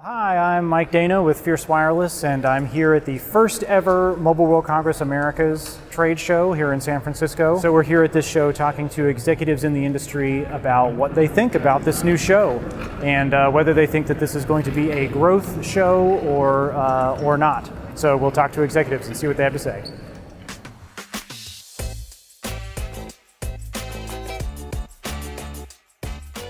Hi, I'm Mike Dana with FierceWireless, and I'm here at the first ever Mobile World Congress Americas trade show here in San Francisco. So we're here at this show talking to executives in the industry about what they think about this new show and whether they think that this is going to be a growth show or not. So we'll talk to executives and see what they have to say.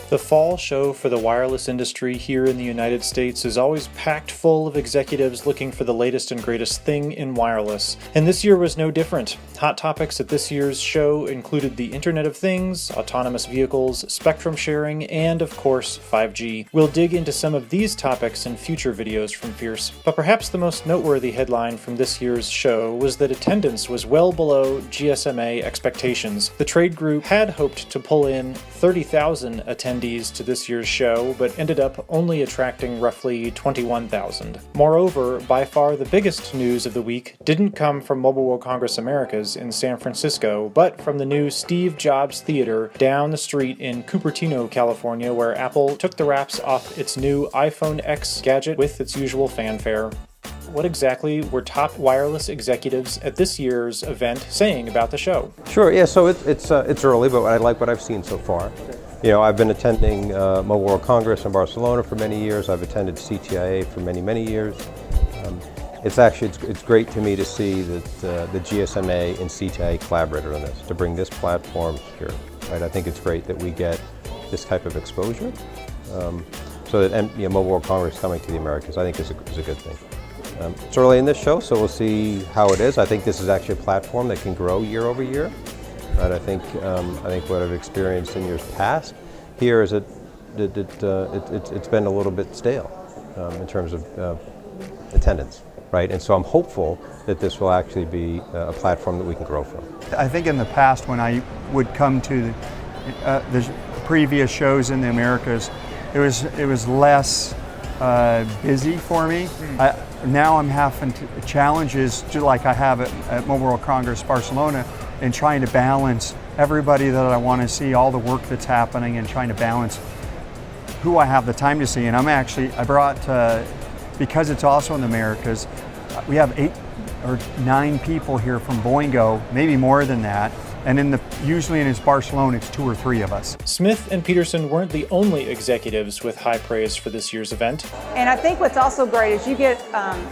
The fall show for the wireless industry here in the United States is always packed full of executives looking for the latest and greatest thing in wireless. And this year was no different. Hot topics at this year's show included the Internet of Things, autonomous vehicles, spectrum sharing, and of course 5G. We'll dig into some of these topics in future videos from Fierce, but perhaps the most noteworthy headline from this year's show was that attendance was well below GSMA expectations. The trade group had hoped to pull in 30,000 attendees to this year's show, but ended up only attracting roughly 21,000. Moreover, by far the biggest news of the week didn't come from Mobile World Congress Americas in San Francisco, but from the new Steve Jobs Theater down the street in Cupertino, California, where Apple took the wraps off its new iPhone X gadget with its usual fanfare. What exactly were top wireless executives at this year's event saying about the show? Sure, yeah, so it's early, but I like what I've seen so far. You know, I've been attending Mobile World Congress in Barcelona for many years. I've attended CTIA for many, many years. It's great to me to see that the GSMA and CTIA collaborated on this, to bring this platform here. Right? I think it's great that we get this type of exposure. So that Mobile World Congress coming to the Americas, I think is a good thing. It's early in this show, so we'll see how it is. I think this is actually a platform that can grow year over year. Right? I think what I've experienced in years past here is it's been a little bit stale in terms of attendance, right? And so I'm hopeful that this will actually be a platform that we can grow from. I think in the past when I would come to the previous shows in the Americas, it was less busy for me. Now I'm having challenges, just like I have at Mobile World Congress Barcelona, and trying to balance everybody that I want to see, all the work that's happening, and trying to balance who I have the time to see. And I brought, because it's also in the Americas, we have 8 or 9 people here from Boingo, maybe more than that. And usually in Barcelona, it's 2 or 3 of us. Smith and Peterson weren't the only executives with high praise for this year's event. And I think what's also great is you get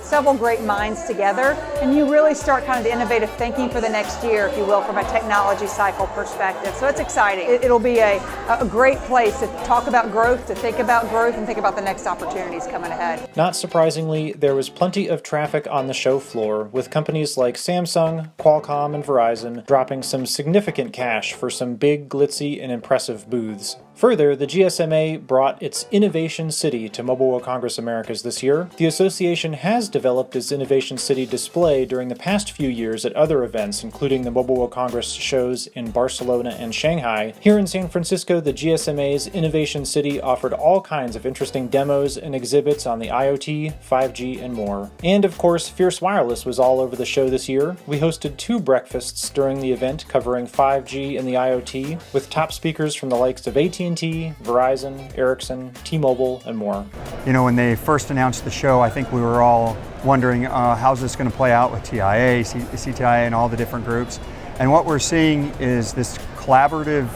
several great minds together, and you really start kind of the innovative thinking for the next year, if you will, from a technology cycle perspective. So it's exciting. It'll be a great place to talk about growth, to think about growth, and think about the next opportunities coming ahead. Not surprisingly, there was plenty of traffic on the show floor, with companies like Samsung, Qualcomm, and Verizon dropping some significant cash for some big, glitzy, and impressive booths. Further, the GSMA brought its Innovation City to Mobile World Congress Americas this year. The association has developed its Innovation City display during the past few years at other events, including the Mobile World Congress shows in Barcelona and Shanghai. Here in San Francisco, the GSMA's Innovation City offered all kinds of interesting demos and exhibits on the IoT, 5G, and more. And of course, FierceWireless was all over the show this year. We hosted 2 breakfasts during the event covering 5G and the IoT, with top speakers from the likes of AT&T, Verizon, Ericsson, T-Mobile, and more. You know, when they first announced the show, I think we were all wondering how's this going to play out with TIA, CTIA, and all the different groups. And what we're seeing is this collaborative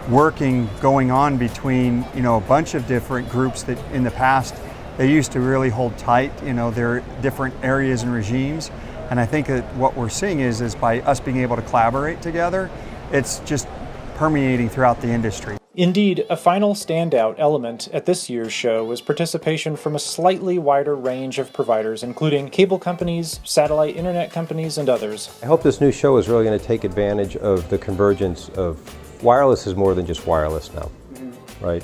working going on between, a bunch of different groups that in the past they used to really hold tight, their different areas and regimes. And I think that what we're seeing is by us being able to collaborate together, it's just permeating throughout the industry. Indeed, a final standout element at this year's show was participation from a slightly wider range of providers, including cable companies, satellite internet companies, and others. I hope this new show is really going to take advantage of the convergence of wireless is more than just wireless now, right?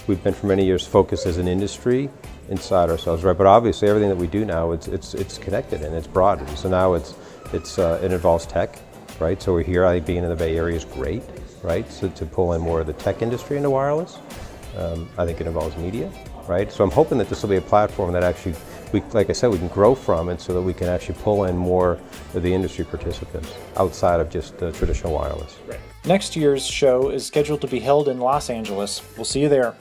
We've been for many years focused as an industry inside ourselves, right? But obviously everything that we do now, it's connected and it's broad. And so now it involves tech. Right, so we're here. I think being in the Bay Area is great, right? So to pull in more of the tech industry into wireless, I think it involves media, right? So I'm hoping that this will be a platform that actually, like I said, we can grow from, and so that we can actually pull in more of the industry participants outside of just traditional wireless. Right. Next year's show is scheduled to be held in Los Angeles. We'll see you there.